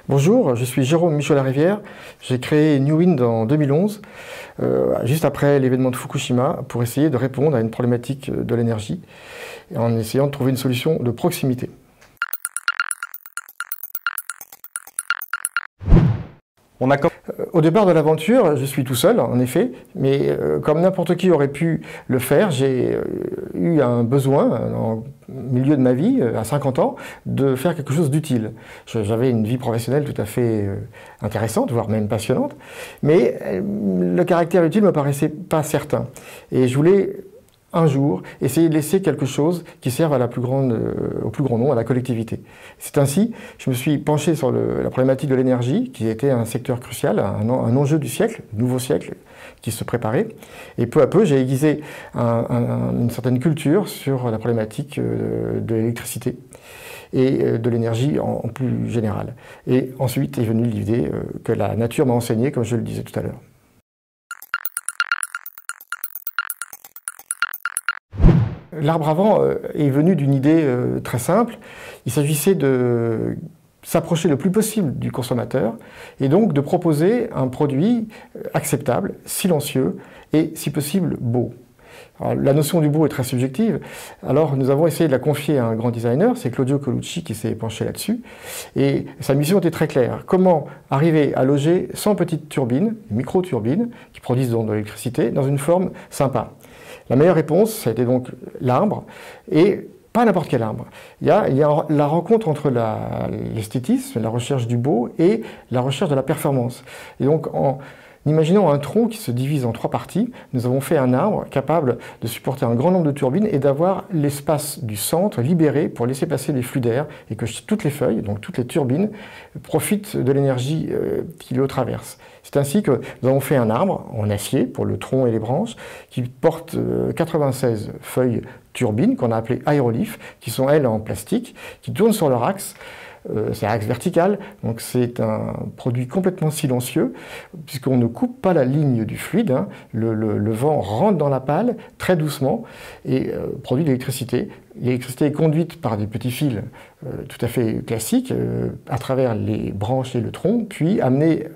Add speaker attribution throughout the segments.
Speaker 1: Bonjour, je suis Jérôme Michaud-Larivière. J'ai créé NewWind en 2011, juste après l'événement de Fukushima, pour essayer de répondre à une problématique de l'énergie, en essayant de trouver une solution de proximité. Au départ de l'aventure, je suis tout seul, en effet, mais comme n'importe qui aurait pu le faire, j'ai eu un besoin, au milieu de ma vie, à 50 ans, de faire quelque chose d'utile. J'avais une vie professionnelle tout à fait intéressante, voire même passionnante, mais le caractère utile ne me paraissait pas certain. Et je voulais un jour, essayer de laisser quelque chose qui serve à au plus grand nombre, à la collectivité. C'est ainsi, je me suis penché sur la problématique de l'énergie, qui était un secteur crucial, un enjeu du siècle, du nouveau siècle qui se préparait. Et peu à peu, j'ai aiguisé une certaine culture sur la problématique de l'électricité et de l'énergie en plus général. Et ensuite est venue l'idée que la nature m'a enseigné, comme je le disais tout à l'heure. L'arbre à vent est venu d'une idée très simple. Il s'agissait de s'approcher le plus possible du consommateur et donc de proposer un produit acceptable, silencieux et, si possible, beau. Alors, la notion du beau est très subjective, alors nous avons essayé de la confier à un grand designer, c'est Claudio Colucci qui s'est penché là-dessus, et sa mission était très claire. Comment arriver à loger 100 petites turbines, micro-turbines, qui produisent donc de l'électricité, dans une forme sympa. La meilleure réponse, ça a été donc l'arbre, et pas n'importe quel arbre. Il y a la rencontre entre l'esthétisme, la recherche du beau, et la recherche de la performance. Et donc, en imaginant un tronc qui se divise en 3 parties, nous avons fait un arbre capable de supporter un grand nombre de turbines et d'avoir l'espace du centre libéré pour laisser passer les flux d'air et que toutes les feuilles, donc toutes les turbines, profitent de l'énergie qui le traverse. C'est ainsi que nous avons fait un arbre en acier pour le tronc et les branches qui porte 96 feuilles turbines qu'on a appelées aérolifes, qui sont elles en plastique, qui tournent sur leur axe. C'est un axe vertical, donc c'est un produit complètement silencieux, puisqu'on ne coupe pas la ligne du fluide, hein. Le vent rentre dans la pale très doucement et produit de l'électricité. L'électricité est conduite par des petits fils tout à fait classiques, à travers les branches et le tronc, puis amenée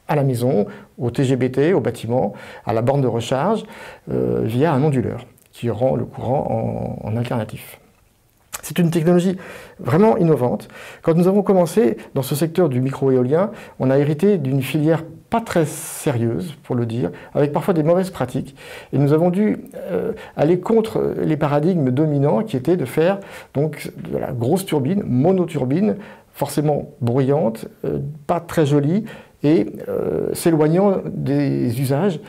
Speaker 1: à la maison, au TGBT, au bâtiment, à la borne de recharge, via un onduleur qui rend le courant en alternatif. C'est une technologie vraiment innovante. Quand nous avons commencé dans ce secteur du micro-éolien, on a hérité d'une filière pas très sérieuse, pour le dire, avec parfois des mauvaises pratiques. Et nous avons dû aller contre les paradigmes dominants qui étaient de faire donc de la grosse turbine, monoturbine, forcément bruyante, pas très jolie, et s'éloignant des usages,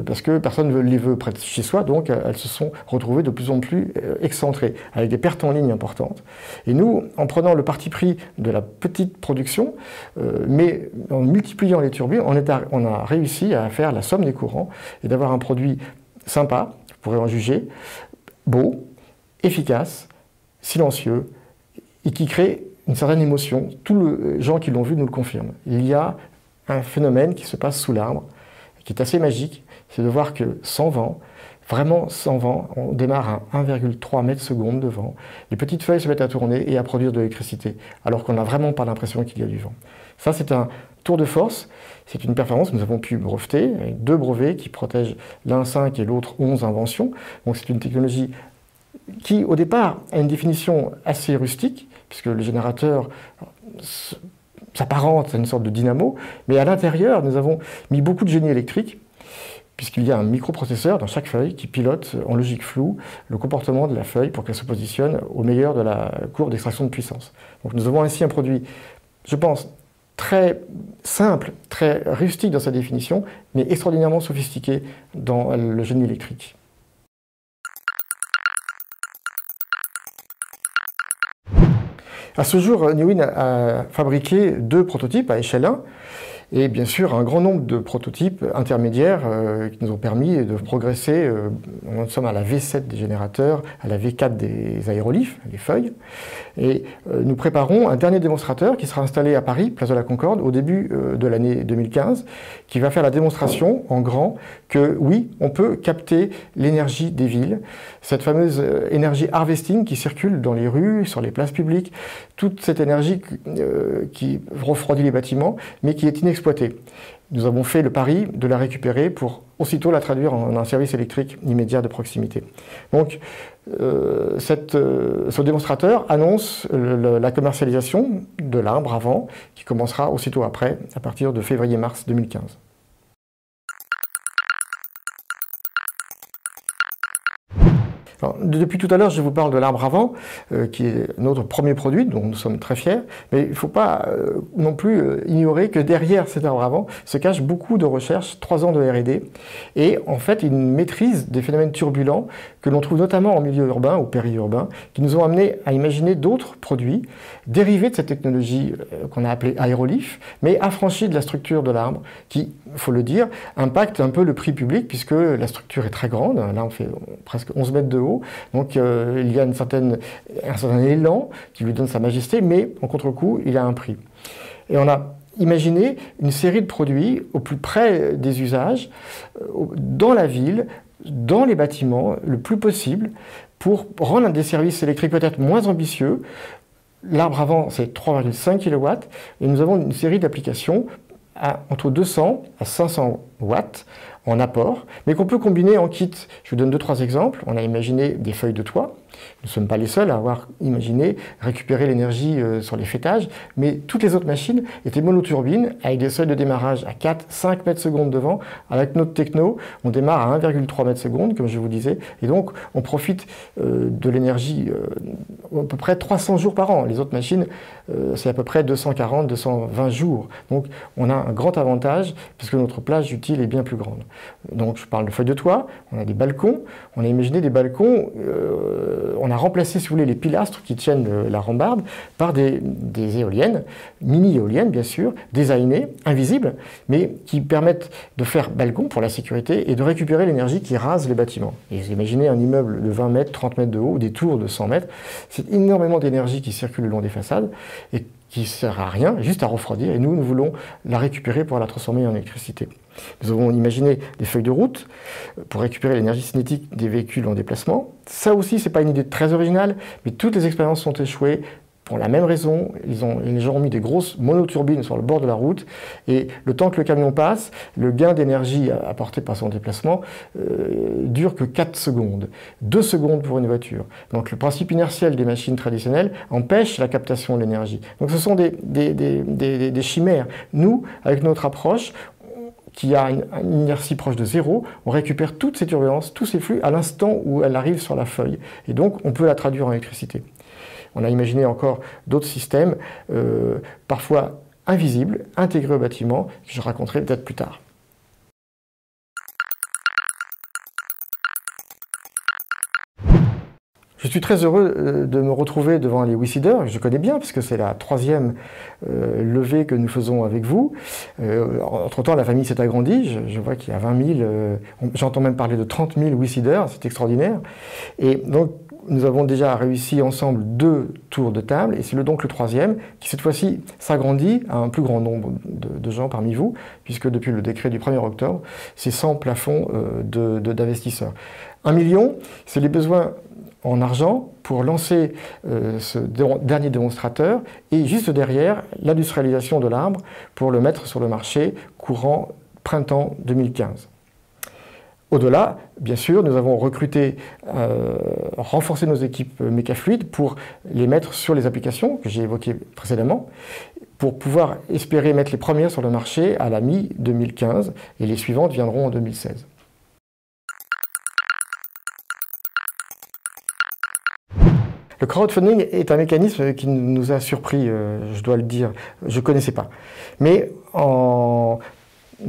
Speaker 1: parce que personne ne les veut près de chez soi, donc elles se sont retrouvées de plus en plus excentrées, avec des pertes en ligne importantes. Et nous, en prenant le parti pris de la petite production, mais en multipliant les turbines, on a réussi à faire la somme des courants et d'avoir un produit sympa, vous pourrez en juger, beau, efficace, silencieux, et qui crée une certaine émotion. Tous les gens qui l'ont vu nous le confirment. Il y a un phénomène qui se passe sous l'arbre, qui est assez magique, c'est de voir que sans vent, vraiment sans vent, on démarre à 1,3 m/s de vent, les petites feuilles se mettent à tourner et à produire de l'électricité, alors qu'on n'a vraiment pas l'impression qu'il y a du vent. Ça, c'est un tour de force, c'est une performance que nous avons pu breveter, avec 2 brevets qui protègent l'un 5 et l'autre 11 inventions. Donc c'est une technologie qui, au départ, a une définition assez rustique, puisque le générateur s'apparente à une sorte de dynamo, mais à l'intérieur, nous avons mis beaucoup de génie électrique, puisqu'il y a un microprocesseur dans chaque feuille qui pilote en logique floue le comportement de la feuille pour qu'elle se positionne au meilleur de la courbe d'extraction de puissance. Donc nous avons ainsi un produit, je pense, très simple, très rustique dans sa définition, mais extraordinairement sophistiqué dans le génie électrique. À ce jour, NewWind a fabriqué 2 prototypes à échelle 1 Et bien sûr, un grand nombre de prototypes intermédiaires qui nous ont permis de progresser. Nous sommes à la V7 des générateurs, à la V4 des aérolifs, les feuilles. Et nous préparons un dernier démonstrateur qui sera installé à Paris, place de la Concorde, au début de l'année 2015, qui va faire la démonstration en grand que oui, on peut capter l'énergie des villes, cette fameuse énergie harvesting qui circule dans les rues, sur les places publiques, toute cette énergie qui refroidit les bâtiments, mais qui est inexploitée. Nous avons fait le pari de la récupérer pour aussitôt la traduire en un service électrique immédiat de proximité. Donc, ce démonstrateur annonce la commercialisation de l'arbre à vent qui commencera aussitôt après, à partir de février-mars 2015. Alors, depuis tout à l'heure, je vous parle de l'arbre à vent, qui est notre premier produit, dont nous sommes très fiers, mais il ne faut pas non plus ignorer que derrière cet arbre à vent se cachent beaucoup de recherches, 3 ans de R&D, et en fait une maîtrise des phénomènes turbulents que l'on trouve notamment en milieu urbain ou périurbain, qui nous ont amené à imaginer d'autres produits dérivés de cette technologie qu'on a appelée aérolif, mais affranchis de la structure de l'arbre, qui, il faut le dire, impacte un peu le prix public, puisque la structure est très grande, là on fait presque 11 mètres de haut, donc il y a un certain élan qui lui donne sa majesté, mais en contre-coup, il a un prix. Et on a imaginé une série de produits au plus près des usages, dans la ville, dans les bâtiments, le plus possible, pour rendre des services électriques peut-être moins ambitieux. L'arbre à vent, c'est 3,5 kW, et nous avons une série d'applications entre 200 à 500 watts en apport, mais qu'on peut combiner en kit. Je vous donne 2-3 exemples. On a imaginé des feuilles de toit. Nous ne sommes pas les seuls à avoir imaginé récupérer l'énergie sur les faîtages, mais toutes les autres machines étaient monoturbines avec des seuils de démarrage à 4-5 mètres secondes de vent. Avec notre techno, on démarre à 1,3 mètres secondes, comme je vous disais, et donc on profite de l'énergie à peu près 300 jours par an. Les autres machines, c'est à peu près 240-220 jours. Donc on a un grand avantage, puisque notre plage utile est bien plus grande. Donc je parle de feuilles de toit, on a des balcons, on a imaginé des balcons, on a remplacé, si vous voulez, les pilastres qui tiennent la rambarde par des éoliennes, mini-éoliennes bien sûr, designées, invisibles, mais qui permettent de faire balcon pour la sécurité et de récupérer l'énergie qui rase les bâtiments. Et vous imaginez un immeuble de 20 mètres, 30 mètres de haut, ou des tours de 100 mètres, c'est énormément d'énergie qui circule le long des façades et qui ne sert à rien, juste à refroidir, et nous voulons la récupérer pour la transformer en électricité. Nous avons imaginé des feuilles de route pour récupérer l'énergie cinétique des véhicules en déplacement. Ça aussi, ce n'est pas une idée très originale, mais toutes les expériences sont échouées pour la même raison. Les gens ont mis des grosses monoturbines sur le bord de la route, et le temps que le camion passe, le gain d'énergie apporté par son déplacement dure que 4 secondes. 2 secondes pour une voiture. Donc le principe inertiel des machines traditionnelles empêche la captation de l'énergie. Donc ce sont des chimères. Nous, avec notre approche, qui a une inertie proche de 0, on récupère toutes ces turbulences, tous ces flux à l'instant où elles arrivent sur la feuille. Et donc on peut la traduire en électricité. On a imaginé encore d'autres systèmes, parfois invisibles, intégrés au bâtiment, que je raconterai peut-être plus tard. Je suis très heureux de me retrouver devant les WeSeeders, que je connais bien, puisque c'est la 3e levée que nous faisons avec vous. Entre-temps, la famille s'est agrandie, je vois qu'il y a 20 000, j'entends même parler de 30 000 WeSeeders, c'est extraordinaire. Et donc, nous avons déjà réussi ensemble 2 tours de table, et c'est donc le 3e qui cette fois-ci s'agrandit à un plus grand nombre de gens parmi vous, puisque depuis le décret du 1er octobre, c'est 100 plafonds d'investisseurs. 1 million, c'est les besoins en argent pour lancer ce dernier démonstrateur, et juste derrière, l'industrialisation de l'arbre pour le mettre sur le marché courant printemps 2015. Au-delà, bien sûr, nous avons recruté, renforcé nos équipes mécafluides pour les mettre sur les applications que j'ai évoquées précédemment, pour pouvoir espérer mettre les premières sur le marché à la mi-2015, et les suivantes viendront en 2016. Le crowdfunding est un mécanisme qui nous a surpris, je dois le dire, je ne connaissais pas. Mais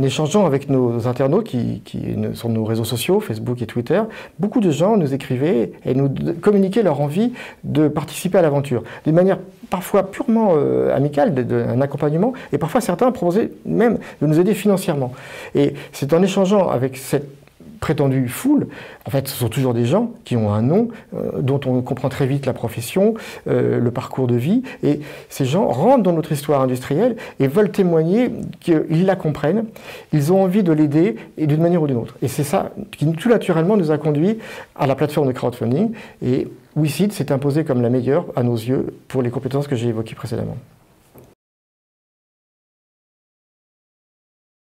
Speaker 1: échangeant avec nos internautes sur nos réseaux sociaux, Facebook et Twitter, beaucoup de gens nous écrivaient et nous communiquaient leur envie de participer à l'aventure, d'une manière parfois purement amicale, un accompagnement, et parfois certains proposaient même de nous aider financièrement. Et c'est en échangeant avec cette prétendue foule, en fait ce sont toujours des gens qui ont un nom, dont on comprend très vite la profession, le parcours de vie, et ces gens rentrent dans notre histoire industrielle et veulent témoigner qu'ils la comprennent, ils ont envie de l'aider et d'une manière ou d'une autre. Et c'est ça qui tout naturellement nous a conduit à la plateforme de crowdfunding, et WeSeed s'est imposé comme la meilleure à nos yeux pour les compétences que j'ai évoquées précédemment.